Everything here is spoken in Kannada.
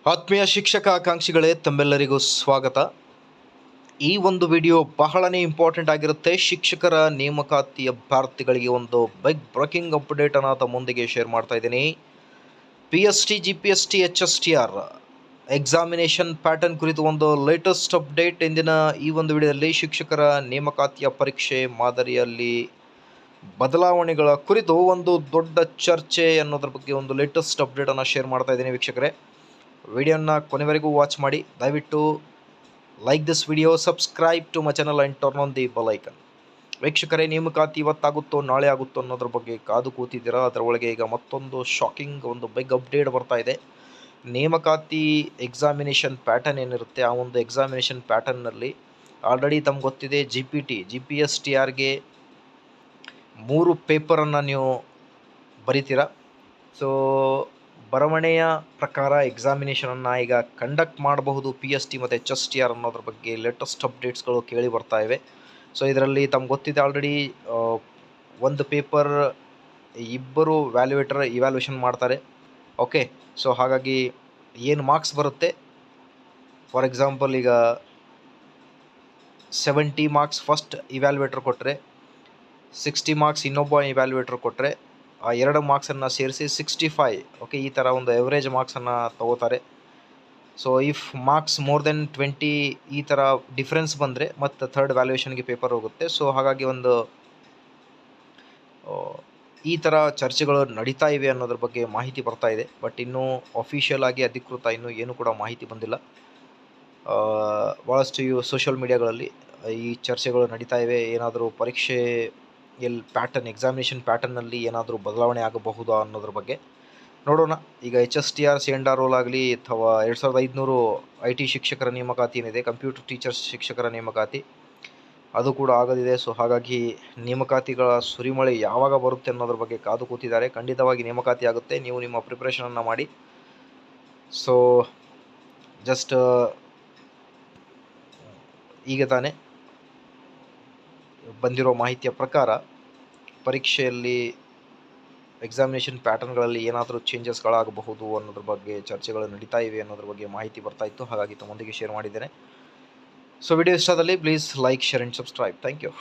ಆತ್ಮೀಯ ಶಿಕ್ಷಕ ಆಕಾಂಕ್ಷಿಗಳೇ, ತಮ್ಮೆಲ್ಲರಿಗೂ ಸ್ವಾಗತ. ಈ ಒಂದು ವಿಡಿಯೋ ಬಹಳನೇ ಇಂಪಾರ್ಟೆಂಟ್ ಆಗಿರುತ್ತೆ. ಶಿಕ್ಷಕರ ನೇಮಕಾತಿ ಅಭ್ಯರ್ಥಿಗಳಿಗೆ ಒಂದು ಬಿಗ್ ಬ್ರೇಕಿಂಗ್ ಅಪ್ಡೇಟ್ ಅನ್ನು ತಮ್ಮೊಂದಿಗೆ ಶೇರ್ ಮಾಡ್ತಾ ಇದ್ದೀನಿ. PST, GPST, HSTR examination pattern ಕುರಿತು ಒಂದು ಲೇಟೆಸ್ಟ್ ಅಪ್ಡೇಟ್ ಇಂದಿನ ಈ ಒಂದು ವಿಡಿಯೋದಲ್ಲಿ ಶಿಕ್ಷಕರ ನೇಮಕಾತಿಯ ಪರೀಕ್ಷೆ ಮಾದರಿಯಲ್ಲಿ ಬದಲಾವಣೆಗಳ ಕುರಿತು ಒಂದು ದೊಡ್ಡ ಚರ್ಚೆ ಅನ್ನೋದ್ರ ಬಗ್ಗೆ ಒಂದು ಲೇಟೆಸ್ಟ್ ಅಪ್ಡೇಟನ್ನು ಶೇರ್ ಮಾಡ್ತಾ ಇದ್ದೀನಿ. ವೀಕ್ಷಕರೇ, ವಿಡಿಯೋನ ಕೊನೆವರೆಗೂ ವಾಚ್ ಮಾಡಿ. ದಯವಿಟ್ಟು like this video, subscribe to my channel and turn on the bell icon. ವೀಕ್ಷಕರೇ, ನೇಮಕಾತಿ ಇವತ್ತಾಗುತ್ತೋ ನಾಳೆ ಆಗುತ್ತೋ ಅನ್ನೋದ್ರ ಬಗ್ಗೆ ಕಾದು ಕೂತಿದ್ದೀರಾ. ಅದರೊಳಗೆ ಈಗ ಮತ್ತೊಂದು ಶಾಕಿಂಗ್ ಒಂದು ಬಿಗ್ ಅಪ್ಡೇಟ್ ಬರ್ತಾ ಇದೆ. ನೇಮಕಾತಿ ಎಕ್ಸಾಮಿನೇಷನ್ ಪ್ಯಾಟರ್ನ್ ಏನಿರುತ್ತೆ, ಆ ಒಂದು ಎಕ್ಸಾಮಿನೇಷನ್ ಪ್ಯಾಟರ್ನಲ್ಲಿ ಆಲ್ರೆಡಿ ತಮ್ಗೆ ಗೊತ್ತಿದೆ, GPSTRಗೆ 3 ಪೇಪರನ್ನು ನೀವು ಬರಿತೀರಾ. ಸೊ ಬರವಣೆಯ ಪ್ರಕಾರ ಎಕ್ಸಾಮಿನೇಷನನ್ನು ಈಗ ಕಂಡಕ್ಟ್ ಮಾಡಬಹುದು PST ಮತ್ತು HSTR ಅನ್ನೋದ್ರ ಬಗ್ಗೆ ಲೇಟೆಸ್ಟ್ ಅಪ್ಡೇಟ್ಸ್ಗಳು ಕೇಳಿ ಬರ್ತಾ ಇವೆ. ಸೊ ಇದರಲ್ಲಿ ತಮ್ಗೆ ಗೊತ್ತಿದೆ, ಆಲ್ರೆಡಿ ಒಂದು ಪೇಪರ್ ಇಬ್ಬರು ವ್ಯಾಲ್ಯೂಯೇಟರ್ ಇವ್ಯಾಲ್ಯೂಯೇಷನ್ ಮಾಡ್ತಾರೆ. ಓಕೆ, ಸೊ ಹಾಗಾಗಿ ಏನು ಮಾರ್ಕ್ಸ್ ಬರುತ್ತೆ, ಫಾರ್ ಎಕ್ಸಾಂಪಲ್ ಈಗ 70 ಮಾರ್ಕ್ಸ್ ಫಸ್ಟ್ ಇವ್ಯಾಲ್ಯೂಯೇಟರ್ ಕೊಟ್ಟರೆ, 60 ಮಾರ್ಕ್ಸ್ ಇನ್ನೊಬ್ಬ ಇವ್ಯಾಲ್ಯೂಯೇಟರ್ ಕೊಟ್ಟರೆ, ಆ 2 ಮಾರ್ಕ್ಸನ್ನು ಸೇರಿಸಿ 65, ಓಕೆ, ಈ ಥರ ಒಂದು ಎವರೇಜ್ ಮಾರ್ಕ್ಸನ್ನು ತಗೋತಾರೆ. So if marks more than 20 ಈ ಥರ ಡಿಫ್ರೆನ್ಸ್ ಬಂದರೆ ಮತ್ತು ಥರ್ಡ್ ವ್ಯಾಲ್ಯೂಯೇಷನ್ಗೆ ಪೇಪರ್ ಹೋಗುತ್ತೆ. ಸೊ ಹಾಗಾಗಿ ಒಂದು ಈ ಥರ ಚರ್ಚೆಗಳು ನಡೀತಾ ಇವೆ ಅನ್ನೋದ್ರ ಬಗ್ಗೆ ಮಾಹಿತಿ ಬರ್ತಾ ಇದೆ. ಬಟ್ ಇನ್ನೂ ಅಫಿಷಿಯಲ್ ಆಗಿ ಅಧಿಕೃತ ಇನ್ನೂ ಏನೂ ಕೂಡ ಮಾಹಿತಿ ಬಂದಿಲ್ಲ. ಭಾಳಷ್ಟು ಸೋಷಿಯಲ್ ಮೀಡಿಯಾಗಳಲ್ಲಿ ಈ ಚರ್ಚೆಗಳು ನಡೀತಾ ಇವೆ. ಏನಾದರೂ ಪರೀಕ್ಷೆ ಪ್ಯಾಟರ್ನ್, ಎಕ್ಸಾಮಿನೇಷನ್ ಪ್ಯಾಟರ್ನಲ್ಲಿ ಏನಾದರೂ ಬದಲಾವಣೆ ಆಗಬಹುದಾ ಅನ್ನೋದ್ರ ಬಗ್ಗೆ ನೋಡೋಣ. ಈಗ HSTR CNDA ರೋಲ್ ಆಗಲಿ ಅಥವಾ 2500 IT ಶಿಕ್ಷಕರ ನೇಮಕಾತಿ ಏನಿದೆ, ಕಂಪ್ಯೂಟರ್ ಟೀಚರ್ಸ್ ಶಿಕ್ಷಕರ ನೇಮಕಾತಿ, ಅದು ಕೂಡ ಆಗೋದಿದೆ. ಸೊ ಹಾಗಾಗಿ ನೇಮಕಾತಿಗಳ ಸುರಿಮಳೆ ಯಾವಾಗ ಬರುತ್ತೆ ಅನ್ನೋದ್ರ ಬಗ್ಗೆ ಕಾದು ಕೂತಿದ್ದಾರೆ. ಖಂಡಿತವಾಗಿ ನೇಮಕಾತಿ ಆಗುತ್ತೆ, ನೀವು ನಿಮ್ಮ ಪ್ರಿಪ್ರೇಷನನ್ನು ಮಾಡಿ. ಸೊ ಜಸ್ಟ್ ಈಗ ತಾನೇ ಬಂದಿರೋ ಮಾಹಿತಿಯ ಪ್ರಕಾರ ಪರೀಕ್ಷೆಯಲ್ಲಿ ಎಕ್ಸಾಮಿನೇಷನ್ ಪ್ಯಾಟರ್ನ್ಗಳಲ್ಲಿ ಏನಾದರೂ ಚೇಂಜಸ್ಗಳಾಗಬಹುದು ಅನ್ನೋದ್ರ ಬಗ್ಗೆ ಚರ್ಚೆಗಳು ನಡೀತಾ ಇವೆ ಅನ್ನೋದ್ರ ಬಗ್ಗೆ ಮಾಹಿತಿ ಬರ್ತಾ ಇತ್ತು. ಹಾಗಾಗಿ ತಮ್ಮೊಂದಿಗೆ ಶೇರ್ ಮಾಡಿದ್ದೇನೆ. ಸೊ ವಿಡಿಯೋ ಇಷ್ಟ ಆದಲ್ಲಿ please like, share and subscribe. Thank you.